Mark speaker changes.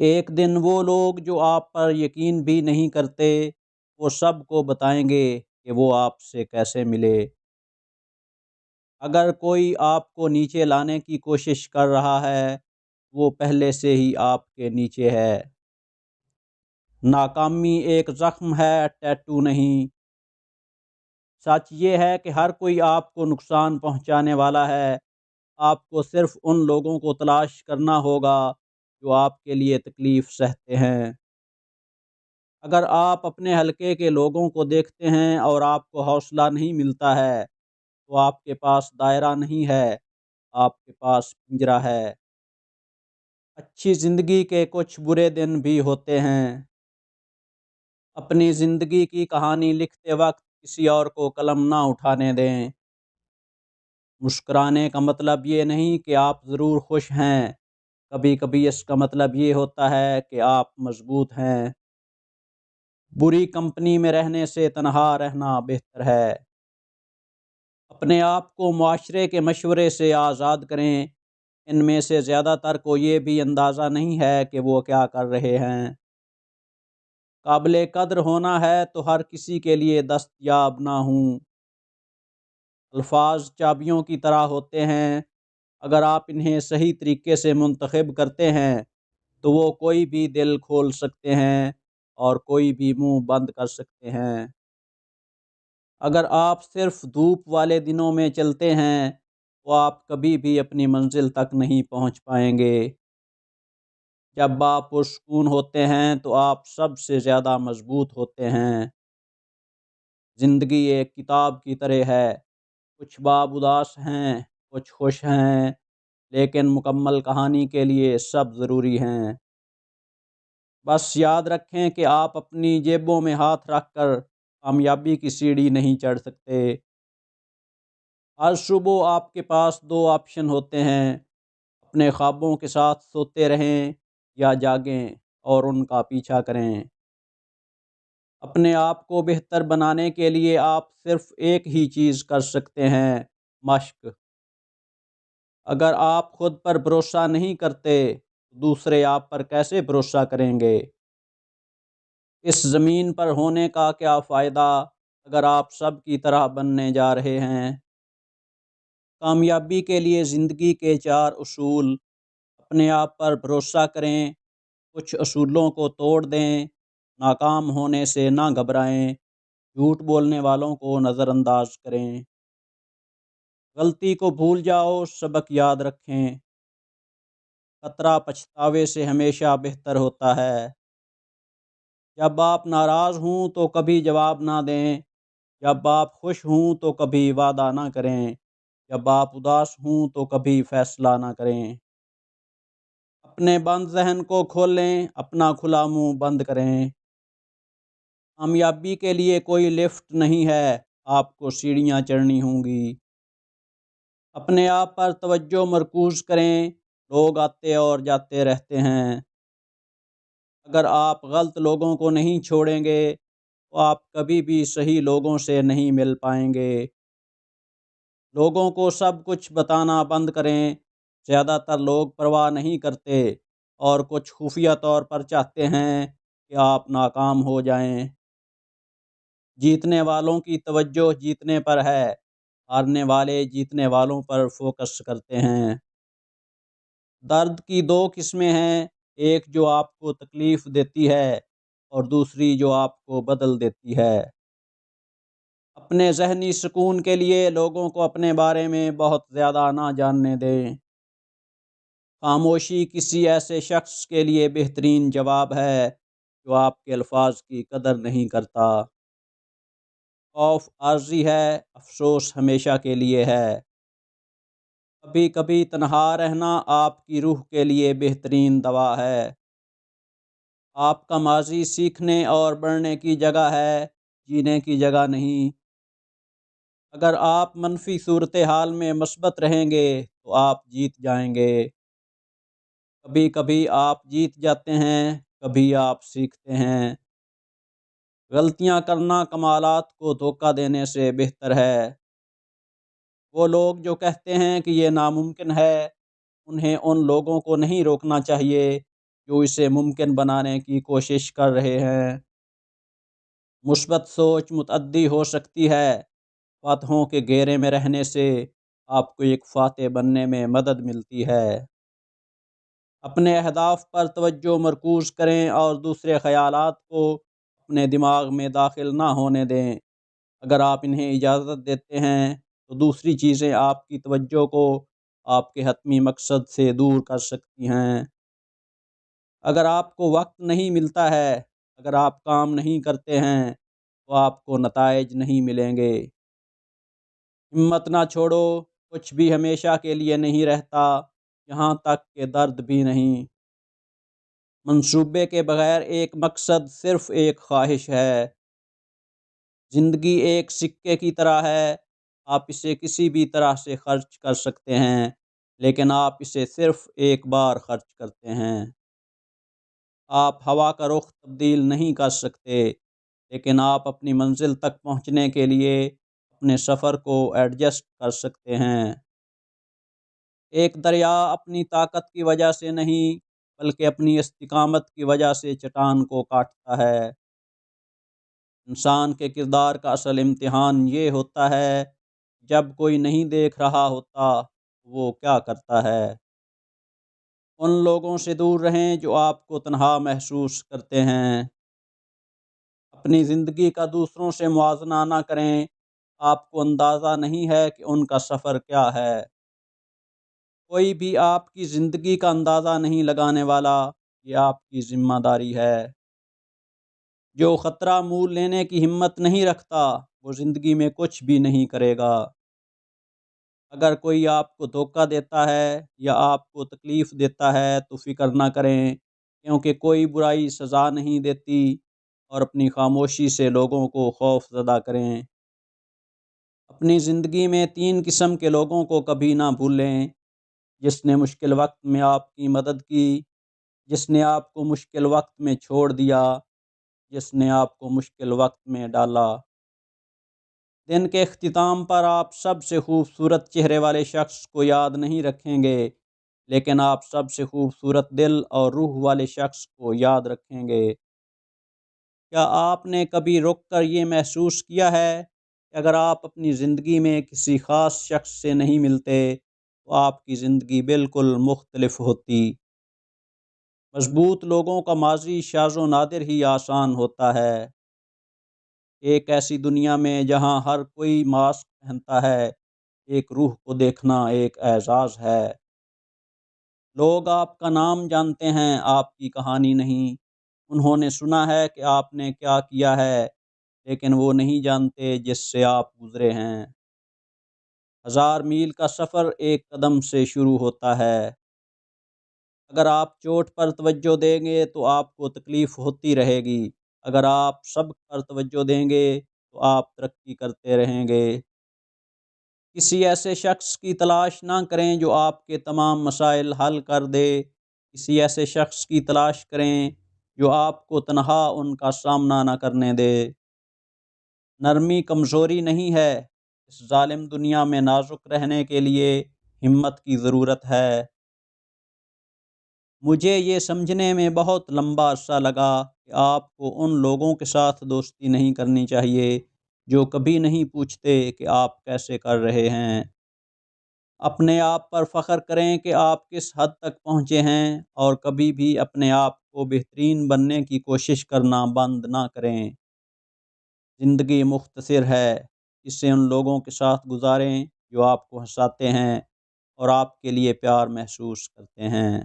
Speaker 1: ایک دن وہ لوگ جو آپ پر یقین بھی نہیں کرتے وہ سب کو بتائیں گے کہ وہ آپ سے کیسے ملے۔ اگر کوئی آپ کو نیچے لانے کی کوشش کر رہا ہے وہ پہلے سے ہی آپ کے نیچے ہے۔ ناکامی ایک زخم ہے، ٹیٹو نہیں۔ سچ یہ ہے کہ ہر کوئی آپ کو نقصان پہنچانے والا ہے۔ آپ کو صرف ان لوگوں کو تلاش کرنا ہوگا جو آپ کے لیے تکلیف سہتے ہیں۔ اگر آپ اپنے حلقے کے لوگوں کو دیکھتے ہیں اور آپ کو حوصلہ نہیں ملتا ہے تو آپ کے پاس دائرہ نہیں ہے، آپ کے پاس پنجرہ ہے۔ اچھی زندگی کے کچھ برے دن بھی ہوتے ہیں۔ اپنی زندگی کی کہانی لکھتے وقت کسی اور کو قلم نہ اٹھانے دیں۔ مسکرانے کا مطلب یہ نہیں کہ آپ ضرور خوش ہیں، کبھی کبھی اس کا مطلب یہ ہوتا ہے کہ آپ مضبوط ہیں۔ بری کمپنی میں رہنے سے تنہا رہنا بہتر ہے۔ اپنے آپ کو معاشرے کے مشورے سے آزاد کریں۔ ان میں سے زیادہ تر کو یہ بھی اندازہ نہیں ہے کہ وہ کیا کر رہے ہیں۔ قابل قدر ہونا ہے تو ہر کسی کے لیے دستیاب نہ ہوں۔ الفاظ چابیوں کی طرح ہوتے ہیں، اگر آپ انہیں صحیح طریقے سے منتخب کرتے ہیں تو وہ کوئی بھی دل کھول سکتے ہیں اور کوئی بھی منہ بند کر سکتے ہیں۔ اگر آپ صرف دھوپ والے دنوں میں چلتے ہیں تو آپ کبھی بھی اپنی منزل تک نہیں پہنچ پائیں گے۔ جب آپ پرسکون ہوتے ہیں تو آپ سب سے زیادہ مضبوط ہوتے ہیں۔ زندگی ایک کتاب کی طرح ہے، کچھ باب اداس ہیں، کچھ خوش ہیں، لیکن مکمل کہانی کے لیے سب ضروری ہیں۔ بس یاد رکھیں کہ آپ اپنی جیبوں میں ہاتھ رکھ کر کامیابی کی سیڑھی نہیں چڑھ سکتے۔ ہر صبح آپ کے پاس دو آپشن ہوتے ہیں، اپنے خوابوں کے ساتھ سوتے رہیں یا جاگیں اور ان کا پیچھا کریں۔ اپنے آپ کو بہتر بنانے کے لیے آپ صرف ایک ہی چیز کر سکتے ہیں، مشق۔ اگر آپ خود پر بھروسہ نہیں کرتے دوسرے آپ پر کیسے بھروسہ کریں گے؟ اس زمین پر ہونے کا کیا فائدہ اگر آپ سب کی طرح بننے جا رہے ہیں؟ کامیابی کے لیے زندگی کے 4 اصول۔ اپنے آپ پر بھروسہ کریں، کچھ اصولوں کو توڑ دیں، ناکام ہونے سے نہ گھبرائیں، جھوٹ بولنے والوں کو نظر انداز کریں، غلطی کو بھول جاؤ، سبق یاد رکھیں، خطرہ پچھتاوے سے ہمیشہ بہتر ہوتا ہے۔ جب آپ ناراض ہوں تو کبھی جواب نہ دیں، جب آپ خوش ہوں تو کبھی وعدہ نہ کریں، جب آپ اداس ہوں تو کبھی فیصلہ نہ کریں۔ اپنے بند ذہن کو کھولیں، اپنا کھلا منہ بند کریں۔ کامیابی کے لیے کوئی لفٹ نہیں ہے، آپ کو سیڑھیاں چڑھنی ہوں گی۔ اپنے آپ پر توجہ مرکوز کریں، لوگ آتے اور جاتے رہتے ہیں۔ اگر آپ غلط لوگوں کو نہیں چھوڑیں گے تو آپ کبھی بھی صحیح لوگوں سے نہیں مل پائیں گے۔ لوگوں کو سب کچھ بتانا بند کریں، زیادہ تر لوگ پرواہ نہیں کرتے اور کچھ خفیہ طور پر چاہتے ہیں کہ آپ ناکام ہو جائیں۔ جیتنے والوں کی توجہ جیتنے پر ہے، ہارنے والے جیتنے والوں پر فوکس کرتے ہیں۔ درد کی 2 قسمیں ہیں، ایک جو آپ کو تکلیف دیتی ہے اور دوسری جو آپ کو بدل دیتی ہے۔ اپنے ذہنی سکون کے لیے لوگوں کو اپنے بارے میں بہت زیادہ نہ جاننے دیں۔ خاموشی کسی ایسے شخص کے لیے بہترین جواب ہے جو آپ کے الفاظ کی قدر نہیں کرتا۔ خوف عارضی ہے، افسوس ہمیشہ کے لیے ہے۔ کبھی کبھی تنہا رہنا آپ کی روح کے لیے بہترین دوا ہے۔ آپ کا ماضی سیکھنے اور بڑھنے کی جگہ ہے، جینے کی جگہ نہیں۔ اگر آپ منفی صورتحال میں مثبت رہیں گے تو آپ جیت جائیں گے۔ کبھی کبھی آپ جیت جاتے ہیں، کبھی آپ سیکھتے ہیں۔ غلطیاں کرنا کمالات کو دھوکہ دینے سے بہتر ہے۔ وہ لوگ جو کہتے ہیں کہ یہ ناممکن ہے، انہیں ان لوگوں کو نہیں روکنا چاہیے جو اسے ممکن بنانے کی کوشش کر رہے ہیں۔ مثبت سوچ متعدی ہو سکتی ہے۔ فاتحوں کے گھیرے میں رہنے سے آپ کو ایک فاتح بننے میں مدد ملتی ہے۔ اپنے اہداف پر توجہ مرکوز کریں اور دوسرے خیالات کو اپنے دماغ میں داخل نہ ہونے دیں۔ اگر آپ انہیں اجازت دیتے ہیں تو دوسری چیزیں آپ کی توجہ کو آپ کے حتمی مقصد سے دور کر سکتی ہیں۔ اگر آپ کو وقت نہیں ملتا ہے، اگر آپ کام نہیں کرتے ہیں تو آپ کو نتائج نہیں ملیں گے۔ ہمت نہ چھوڑو، کچھ بھی ہمیشہ کے لیے نہیں رہتا، یہاں تک کہ درد بھی نہیں۔ منصوبے کے بغیر ایک مقصد صرف ایک خواہش ہے۔ زندگی ایک سکے کی طرح ہے، آپ اسے کسی بھی طرح سے خرچ کر سکتے ہیں، لیکن آپ اسے صرف ایک بار خرچ کرتے ہیں۔ آپ ہوا کا رخ تبدیل نہیں کر سکتے، لیکن آپ اپنی منزل تک پہنچنے کے لیے اپنے سفر کو ایڈجسٹ کر سکتے ہیں۔ ایک دریا اپنی طاقت کی وجہ سے نہیں بلکہ اپنی استقامت کی وجہ سے چٹان کو کاٹتا ہے۔ انسان کے کردار کا اصل امتحان یہ ہوتا ہے جب کوئی نہیں دیکھ رہا ہوتا وہ کیا کرتا ہے۔ ان لوگوں سے دور رہیں جو آپ کو تنہا محسوس کرتے ہیں۔ اپنی زندگی کا دوسروں سے موازنہ نہ کریں، آپ کو اندازہ نہیں ہے کہ ان کا سفر کیا ہے۔ کوئی بھی آپ کی زندگی کا اندازہ نہیں لگانے والا، یہ آپ کی ذمہ داری ہے۔ جو خطرہ مول لینے کی ہمت نہیں رکھتا وہ زندگی میں کچھ بھی نہیں کرے گا۔ اگر کوئی آپ کو دھوکہ دیتا ہے یا آپ کو تکلیف دیتا ہے تو فکر نہ کریں، کیونکہ کوئی برائی سزا نہیں دیتی، اور اپنی خاموشی سے لوگوں کو خوف زدہ کریں۔ اپنی زندگی میں 3 قسم کے لوگوں کو کبھی نہ بھولیں: جس نے مشکل وقت میں آپ کی مدد کی، جس نے آپ کو مشکل وقت میں چھوڑ دیا، جس نے آپ کو مشکل وقت میں ڈالا۔ دن کے اختتام پر آپ سب سے خوبصورت چہرے والے شخص کو یاد نہیں رکھیں گے، لیکن آپ سب سے خوبصورت دل اور روح والے شخص کو یاد رکھیں گے۔ کیا آپ نے کبھی رک کر یہ محسوس کیا ہے کہ اگر آپ اپنی زندگی میں کسی خاص شخص سے نہیں ملتے تو آپ کی زندگی بالکل مختلف ہوتی؟ مضبوط لوگوں کا ماضی شاذ و نادر ہی آسان ہوتا ہے۔ ایک ایسی دنیا میں جہاں ہر کوئی ماسک پہنتا ہے، ایک روح کو دیکھنا ایک اعزاز ہے۔ لوگ آپ کا نام جانتے ہیں، آپ کی کہانی نہیں۔ انہوں نے سنا ہے کہ آپ نے کیا کیا ہے، لیکن وہ نہیں جانتے جس سے آپ گزرے ہیں۔ 1000 میل کا سفر ایک قدم سے شروع ہوتا ہے۔ اگر آپ چوٹ پر توجہ دیں گے تو آپ کو تکلیف ہوتی رہے گی، اگر آپ سبق پر توجہ دیں گے تو آپ ترقی کرتے رہیں گے۔ کسی ایسے شخص کی تلاش نہ کریں جو آپ کے تمام مسائل حل کر دے، کسی ایسے شخص کی تلاش کریں جو آپ کو تنہا ان کا سامنا نہ کرنے دے۔ نرمی کمزوری نہیں ہے، اس ظالم دنیا میں نازک رہنے کے لیے ہمت کی ضرورت ہے۔ مجھے یہ سمجھنے میں بہت لمبا عرصہ لگا کہ آپ کو ان لوگوں کے ساتھ دوستی نہیں کرنی چاہیے جو کبھی نہیں پوچھتے کہ آپ کیسے کر رہے ہیں۔ اپنے آپ پر فخر کریں کہ آپ کس حد تک پہنچے ہیں، اور کبھی بھی اپنے آپ کو بہترین بننے کی کوشش کرنا بند نہ کریں۔ زندگی مختصر ہے، اسے ان لوگوں کے ساتھ گزاریں جو آپ کو ہنساتے ہیں اور آپ کے لیے پیار محسوس کرتے ہیں۔